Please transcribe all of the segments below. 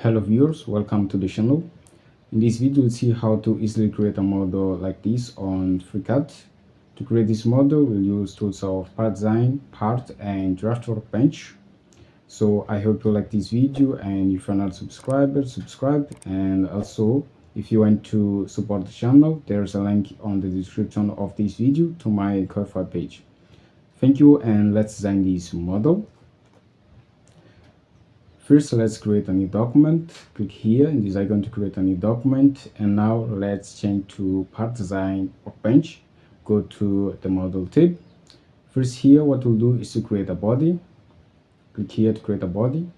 Hello viewers, welcome to the channel. In this video, we'll see how to easily create a model like this on FreeCAD. To create this model, we'll use tools of PartDesign, Part, and Draft Workbench. So I hope you like this video, and if you're not a subscriber, subscribe. And also, if you want to support the channel, there's a link on the description of this video to my Ko-fi page. Thank you, and let's design this model. First, let's create a new document. Click here in this icon to create a new document. And now let's change to PartDesign Workbench. Go to the model tab. First here, what we'll do is to create a body. Click here to create a body.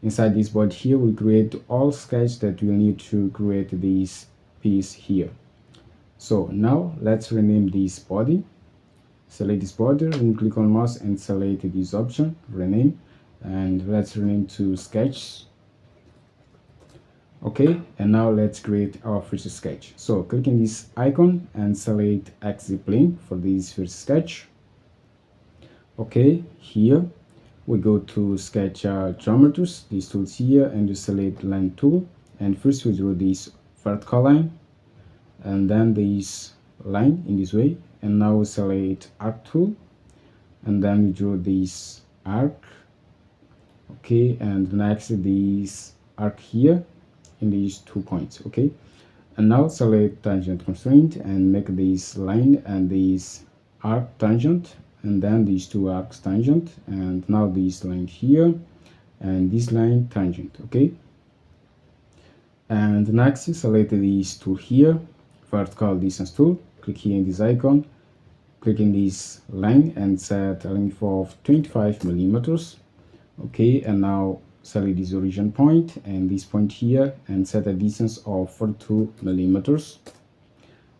Inside this body here, we'll create all sketch that we'll need to create this piece here. So now let's rename this body. Select this body and click on mouse and select this option, rename. And let's rename to sketch. Okay, and now let's create our first sketch. So click on this icon and select axis plane for this first sketch. Okay, here we go to sketch geometries, these tools here, and you select line tool. And first we draw this vertical line and then this line in this way. And now we select arc tool and then we draw this arc. Okay, and next this arc here in these 2 points. Okay, and now select tangent constraint and make this line and this arc tangent, and then these 2 arcs tangent, and now this line here and this line tangent. Okay, and next select this tool here, vertical distance tool. Click here in this icon, click in this line and set a length of 25 millimeters. Okay, and now select this origin point and this point here and set a distance of 42 millimeters.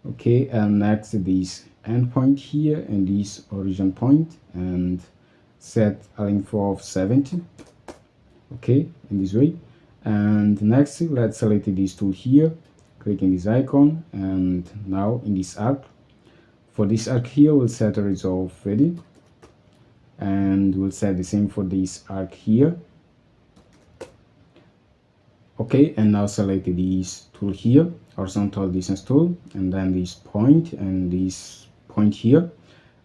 Okay, and next this end point here and this origin point and set a length of 70. Okay, in this way. And next let's select this tool here, click in this icon, and now in this arc, for this arc here we'll set a resolve 30. And we'll set the same for this arc here. Okay, and now select this tool here, horizontal distance tool, and then this point and this point here,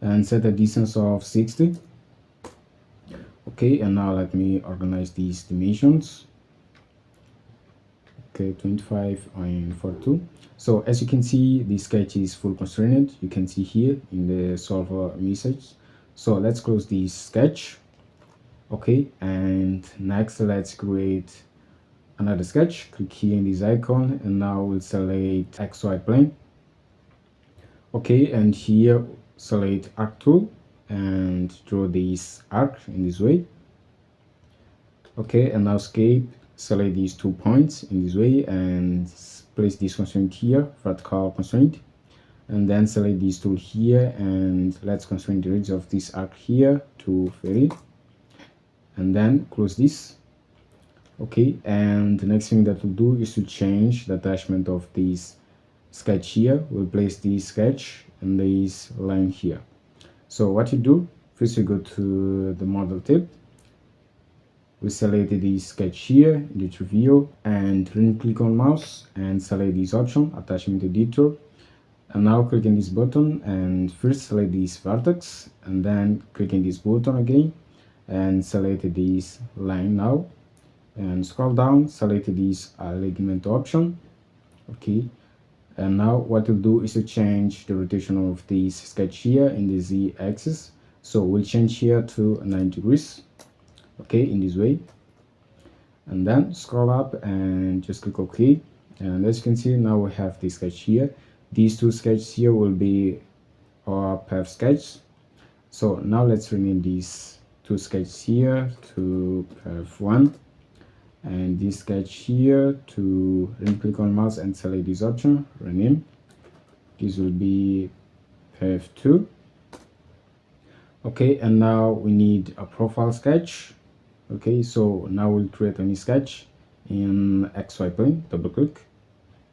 and set a distance of 60. Okay, and now let me organize these dimensions. Okay, 25 and 42. So as you can see, this sketch is full constrained. You can see here in the solver message. So let's close this sketch. Okay, and next let's create another sketch. Click here in this icon and now we'll select XY plane. Okay, and here select arc tool and draw this arc in this way. Okay, and now escape, select these 2 points in this way and place this constraint here, vertical constraint. And then select this tool here and let's constrain the radius of this arc here to 30, and then close this. Okay, and the next thing that we'll do is to change the attachment of this sketch here. We'll place this sketch and this line here. So what you do, first you go to the model tab, we select this sketch here in the view and then click on mouse and select this option, attachment editor. And now click on this button and first select this vertex and then click on this button again and select this line now and scroll down, select this alignment option. Okay, and now what we'll do is to change the rotation of this sketch here in the Z axis. So we'll change here to 9 degrees. Okay, in this way, and then scroll up and just click OK. And as you can see, now we have this sketch here. These 2 sketches here will be our path sketch. So now let's rename these 2 sketches here to path 1 and this sketch here to, then click on mouse and select this option, rename. This will be path 2. Okay, and now we need a profile sketch. Okay, so now we'll create a new sketch in XY plane, double click.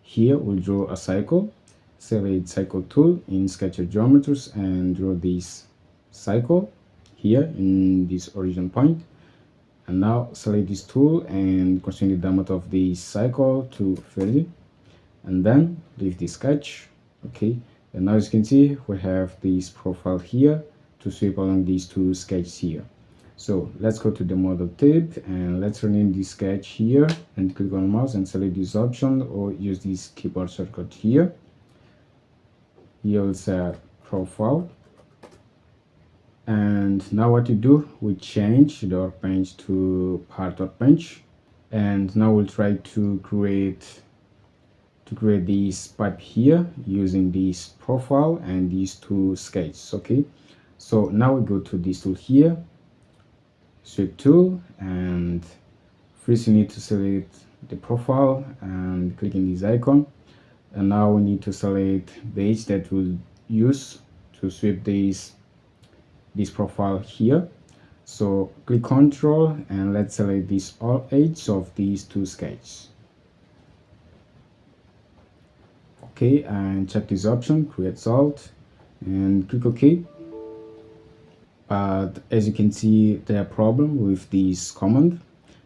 Here we'll draw a cycle. Select cycle tool in sketch geometries and draw this cycle here in this origin point. And now select this tool and constrain the diameter of the cycle to 30, and then leave the sketch. Okay, and now as you can see, we have this profile here to sweep along these two sketches here. So let's go to the model tab and let's rename this sketch here and click on mouse and select this option, or use this keyboard shortcut here. Here we'll set profile, and now what you do, we change the workbench to part workbench, and now we'll try to create this pipe here using this profile and these two sketches. Okay, so now we go to this tool here, sweep tool, and first you need to select the profile and click in this icon, and now we need to select the edge that we'll use to sweep this profile here. So click Ctrl and let's select this all edges of these two sketches. Okay, and check this option, create salt, and click OK. But as you can see, there are problem with this command.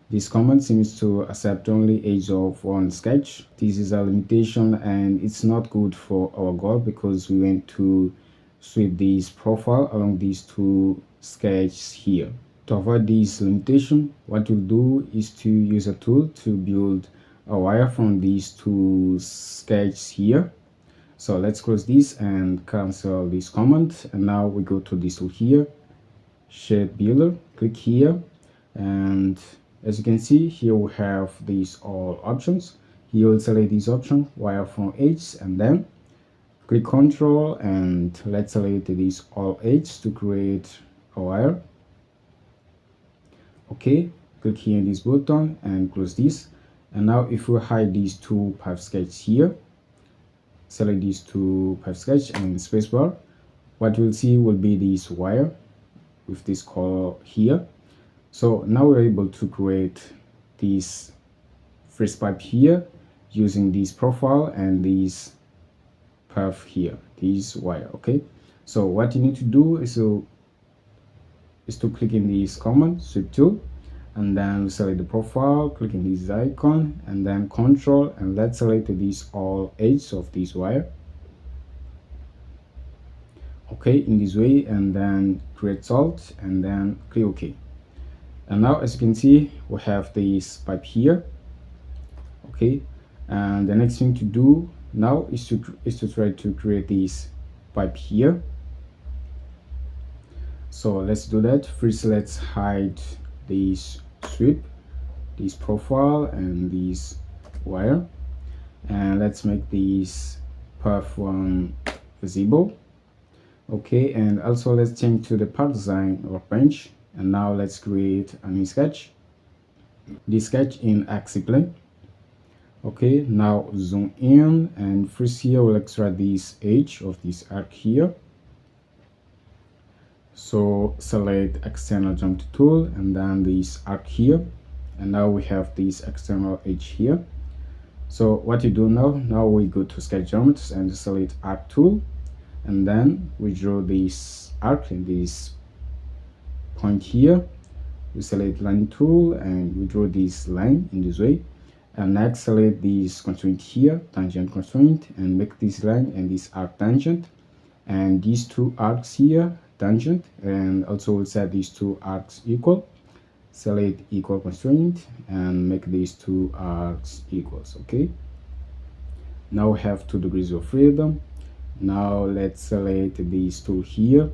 This command seems to accept only edge of one sketch. This is a limitation and it's not good for our goal, because we want to sweep this profile along these two sketches here. To avoid this limitation, what we'll do is to use a tool to build a wire from these two sketches here. So let's close this and cancel this command, and now we go to this tool here, shape builder, click here, and as you can see here we have these all options. Here we'll select this option, wire from edge, and then click Ctrl and let's select these all edges to create a wire. Okay, click here in this button and close this. And now if we hide these two pipe sketches here, select these two pipe sketch and spacebar, what you'll see will be this wire with this color here. So now we're able to create this first pipe here using this profile and this path here, this wire. Okay, so what you need to do is to click in this command, sweep tool, and then select the profile, click in this icon, and then Control, and let's select these all edges of this wire. Okay, in this way, and then create salt, and then click OK. And now as you can see, we have this pipe here. Okay, and the next thing to do now is to try to create this pipe here. So let's do that. First, let's hide this sweep, this profile, and this wire, and let's make this path one visible. Okay, and also let's change to the PartDesign workbench, and now let's create a new sketch, this sketch in axis plane. Okay, now zoom in, and first here we'll extract this edge of this arc here. So select external geometry tool and then this arc here, and now we have this external edge here. So what you do now we go to sketch geometry and select arc tool, and then we draw this arc in this point here. We select line tool and we draw this line in this way, and next select this constraint here, tangent constraint, and make this line and this arc tangent, and these two arcs here tangent, and also we'll set these two arcs equal. Select equal constraint and make these two arcs equals. Okay, now we have 2 degrees of freedom. Now let's select this tool here,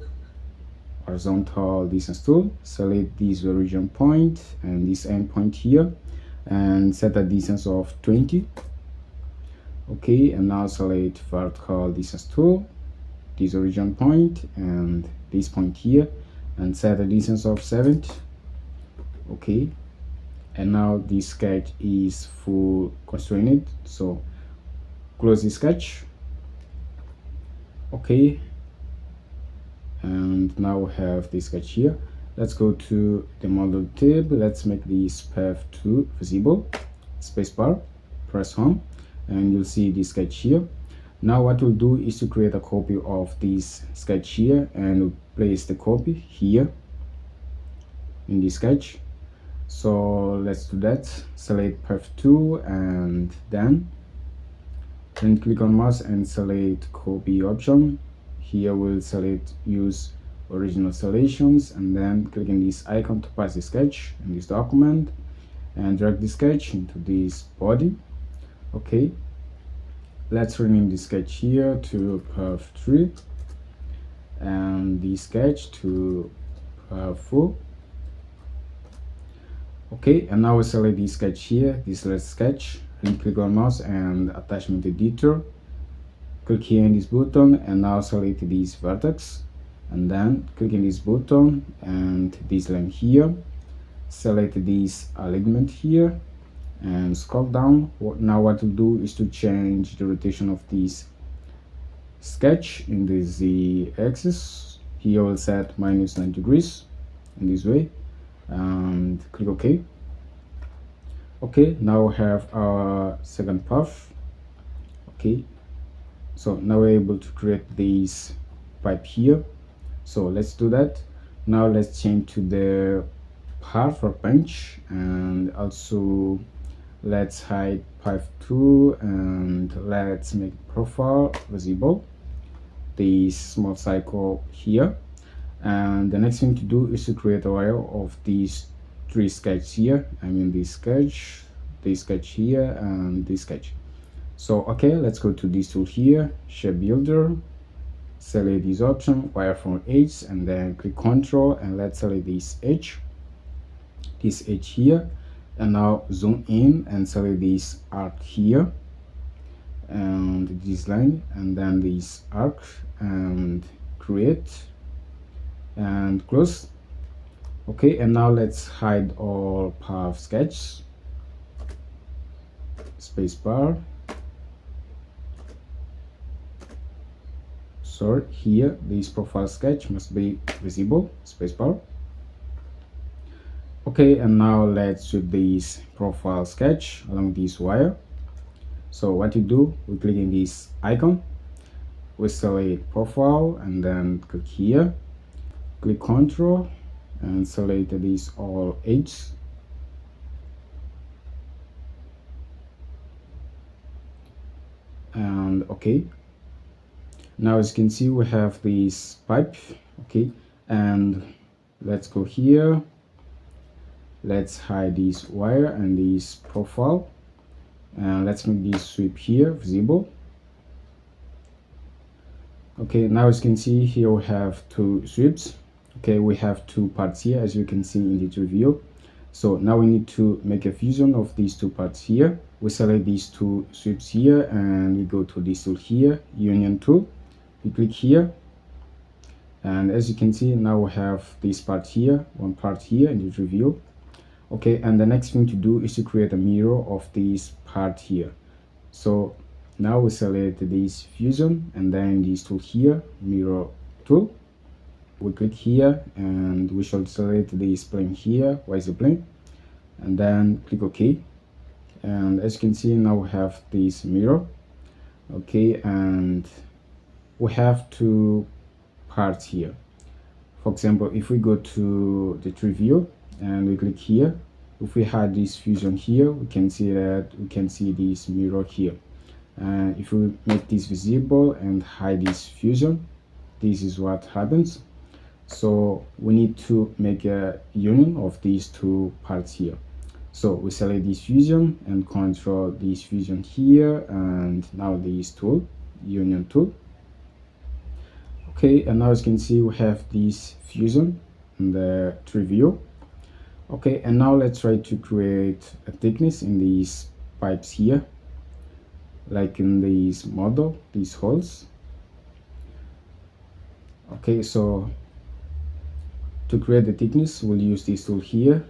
horizontal distance tool, select this origin point and this end point here, and set a distance of 20. Okay, and now select vertical distance tool, this origin point and this point here, and set a distance of 70. Okay, and now this sketch is full constrained, so close the sketch. Okay, and now we have this sketch here. Let's go to the model tab, let's make this path 2 visible, spacebar, press home, and you'll see this sketch here. Now what we'll do is to create a copy of this sketch here, and we'll place the copy here in this sketch. So let's do that. Select path 2 and then click on mouse and select copy option. Here we'll select use original selections and then click on this icon to paste the sketch in this document and drag the sketch into this body. Okay, let's rename the sketch here to path 3 and the sketch to path 4. Okay, and now we select the sketch here, this last sketch, and click on mouse and attachment editor. Click here in this button and now select this vertex and then click on this button and this line here. Select this alignment here and scroll down. Now what we'll do is to change the rotation of this sketch in the z-axis. Here we'll set -9 degrees in this way and click OK. Okay, now we have our second path. Okay, so now we're able to create this pipe here. So let's do that. Now let's change to the path workbench and also let's hide pipe 2 and let's make profile visible, this small cycle here. And the next thing to do is to create a wire of these 3 sketches here. I mean this sketch here, and this sketch. So okay, let's go to this tool here, shape builder, select this option, wireframe edge, and then click Ctrl and let's select this edge here, and now zoom in and select this arc here and this line and then this arc and create and close. Okay, and now let's hide all path sketch, spacebar. So here this profile sketch must be visible, spacebar. Okay, and now let's sweep this profile sketch along this wire. So what you do, we click in this icon, we select profile and then click here, click Ctrl and select these all edges. And okay, now as you can see we have this pipe. Okay, and let's go here, let's hide this wire and this profile and let's make this sweep here visible. Okay, now as you can see here we have 2 sweeps. Okay, we have 2 parts here as you can see in the review. So now we need to make a fusion of these 2 parts here. We select these 2 sweeps here and we go to this tool here, union tool. We click here and as you can see now we have this part here, one part here in the review. Okay, and the next thing to do is to create a mirror of this part here. So now we select this fusion and then this tool here, mirror tool. We click here and we should select this plane here, YZ plane, and then click OK. And as you can see now we have this mirror. Okay, and we have 2 parts here. For example, if we go to the tree view and we click here, if we had this fusion here, we can see that we can see this mirror here. And if we make this visible and hide this fusion, this is what happens. So we need to make a union of these 2 parts here. So we select this fusion and control this fusion here and now this tool, union tool. Okay, and now as you can see we have this fusion in the tree view. Okay, and now let's try to create a thickness in these pipes here, like in this model, these holes. Okay, so to create the thickness we'll use this tool here,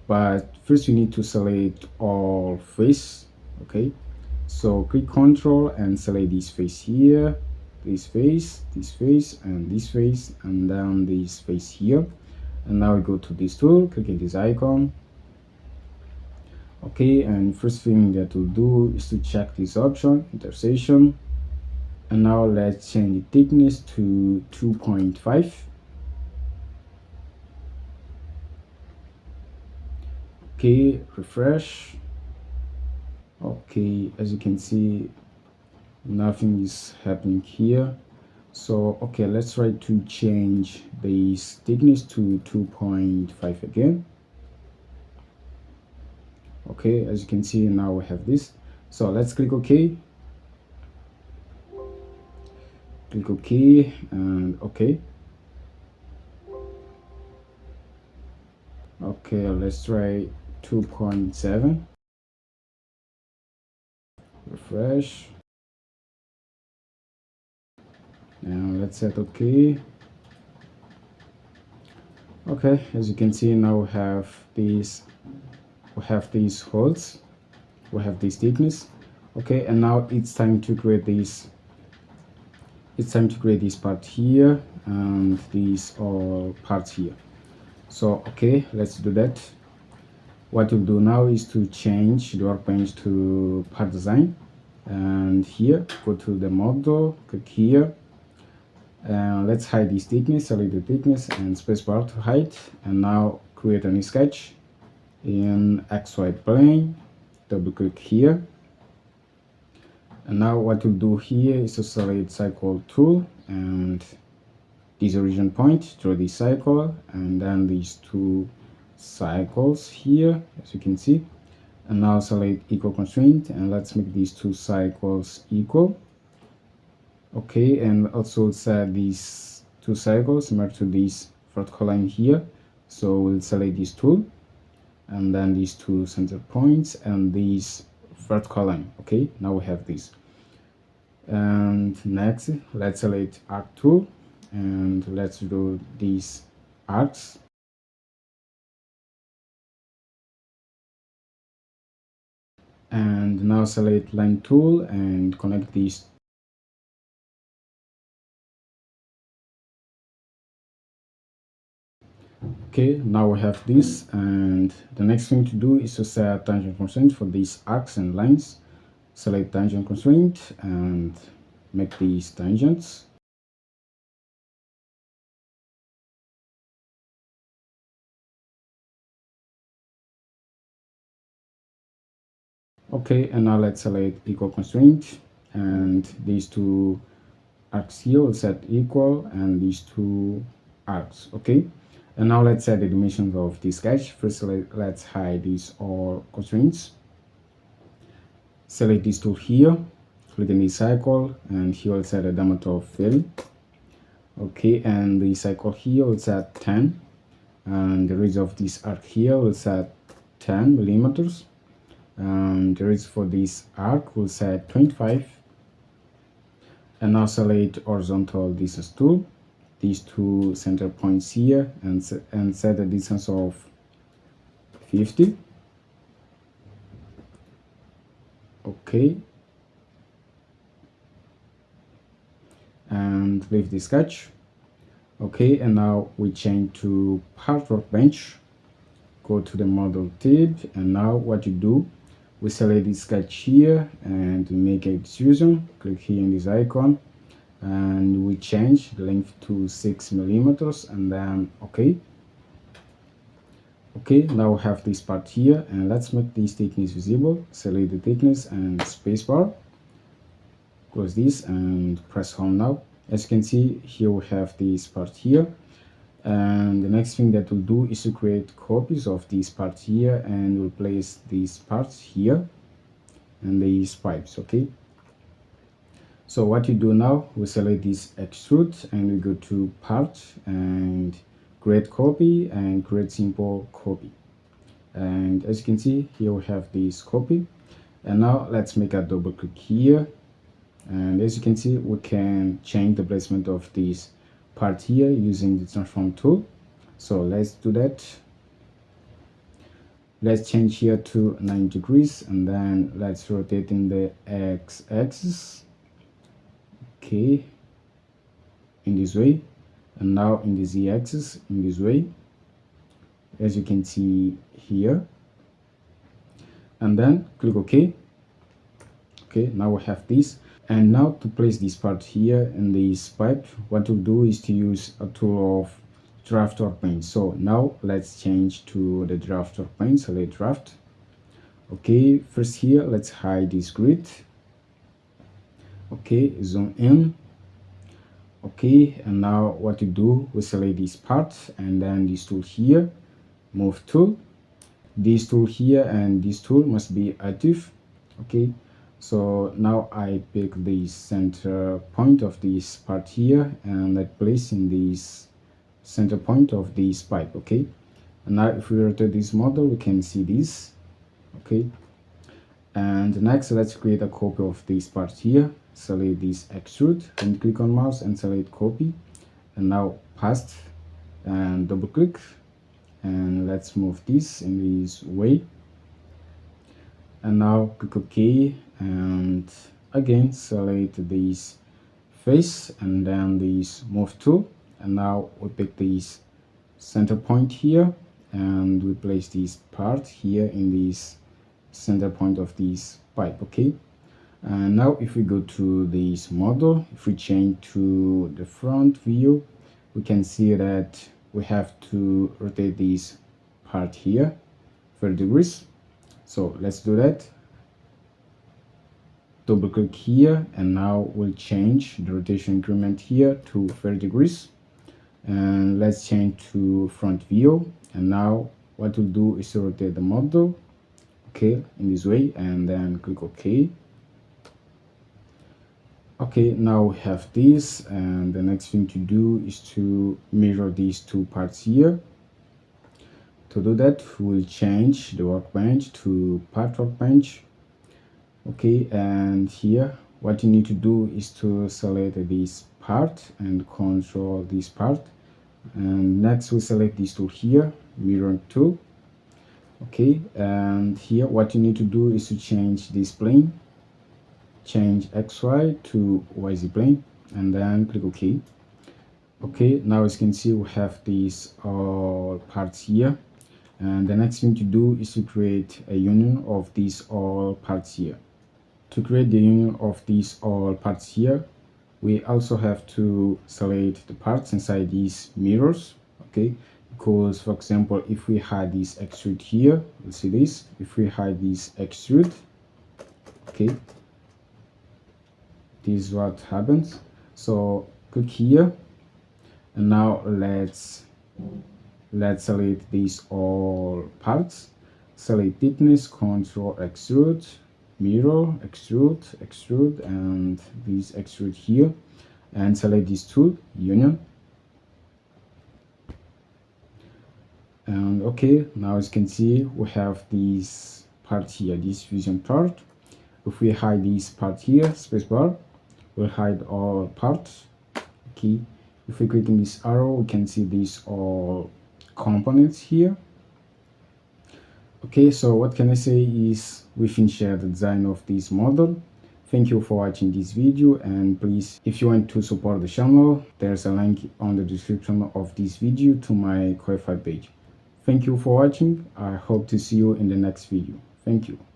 but first you need to select all face. Okay, so click Ctrl and select this face here, this face, and this face, and then this face here. And now we go to this tool, click in this icon. Okay, and first thing that we'll do is to check this option, intersection. And now let's change the thickness to 2.5. Okay, refresh. Okay, as you can see, nothing is happening here. So okay, let's try to change the thickness to 2.5 again. Okay, as you can see, now we have this. So let's click OK. Click OK and OK. Okay, let's try 2.7. Refresh. Now let's set OK. Okay, as you can see, now we have these holes, we have this thickness. Okay, and now it's time to create this part here and these all parts here. So okay, let's do that. What we'll do now is to change the workbench to PartDesign, and here go to the model, click here, and let's hide this thickness, select the thickness and spacebar to hide, and now create a new sketch in XY plane, double click here, and now what we'll do here is to select cycle tool and this origin point, draw this cycle, and then these two cycles here, as you can see, and now select equal constraint, and let's make these two cycles equal. Okay, and also set these two cycles merge to this vertical line here, so we'll select this tool and then these two center points and this vertical line. Okay, now we have this. And next, let's select arc tool and let's do these arcs. And now select line tool and connect these. Okay, now we have this, and the next thing to do is to set tangent constraint for these arcs and lines. Select tangent constraint and make these tangents. Okay, and now let's select equal constraint, and these two arcs here will set equal, and these two arcs. Okay, and now let's set the dimensions of this sketch. First, let's hide these all constraints. Select this tool here, click on the cycle, and here will set a diameter of 30. Okay, and the cycle here will set 10, and the radius of this arc here will set 10 millimeters, and the radius for this arc will set 25. And now select horizontal distance tool, these two center points here, and set a distance of 50. Okay, and leave the sketch. Okay, and now we change to part workbench. Go to the model tab, and now what you do, we select this sketch here and make a extrusion. Click here in this icon, and we change the length to 6 millimeters, and then okay. Okay, now we have this part here, and let's make this thickness visible. Select the thickness and spacebar. Close this and press home now. As you can see, here we have this part here, and the next thing that we'll do is to create copies of this part here, and we'll place these parts here and these pipes. Okay, so what you do now, we select this extrude and we go to part and create copy and create simple copy, and as you can see here we have this copy. And now let's make a double click here, and as you can see we can change the placement of this part here using the transform tool. So let's do that. Let's change here to 9 degrees, and then let's rotate in the x-axis. Okay, in this way, and now in the z-axis in this way, as you can see here, and then click OK. Okay, now we have this. And now to place this part here in this pipe, what we'll do is to use a tool of draft workbench. So now let's change to the draft workbench. Select draft. Okay, first here let's hide this grid. Okay, zoom in. Okay, and now what to do, we select this part and then this tool here, move tool. This tool here and this tool must be active. Okay, so now I pick the center point of this part here and I place in this center point of this pipe. Okay, and now if we rotate this model, we can see this. Okay, and next let's create a copy of this part here. Select this extrude and click on mouse and select copy, and now paste and double click, and let's move this in this way, and now click OK, and again select this face and then this move tool, and now we pick this center point here and we place this part here in this center point of this pipe. Okay, and now if we go to this model, if we change to the front view, we can see that we have to rotate this part here 30 degrees. So let's do that. Double click here, and now we'll change the rotation increment here to 30 degrees, and let's change to front view. And now what we'll do is to rotate the model, okay, in this way, and then click OK. Okay, now we have this, and the next thing to do is to mirror these two parts here. To do that, we'll change the workbench to part workbench. Okay, and here what you need to do is to select this part and control this part, and next we select this tool here, mirror tool. Okay, and here what you need to do is to change this plane, change XY to YZ plane, and then click OK. Okay, now as you can see we have these all parts here, and the next thing to do is to create a union of these all parts here. To create the union of these all parts here, we also have to select the parts inside these mirrors. Okay, because for example, if we hide this extrude here, let's see this, if we hide this extrude, okay, this is what happens. So click here, and now let's select these all parts, select thickness, control extrude, mirror, extrude, extrude, and this extrude here, and select this tool, union. And okay, now as you can see we have this part here, this fusion part. If we hide this part here, spacebar, we'll hide all parts. Okay, if we click on this arrow, we can see these all components here. Okay, so what can I say is we finished the design of this model. Thank you for watching this video, and please, if you want to support the channel, there's a link on the description of this video to my Ko-fi page. Thank you for watching. I hope to see you in the next video. Thank you.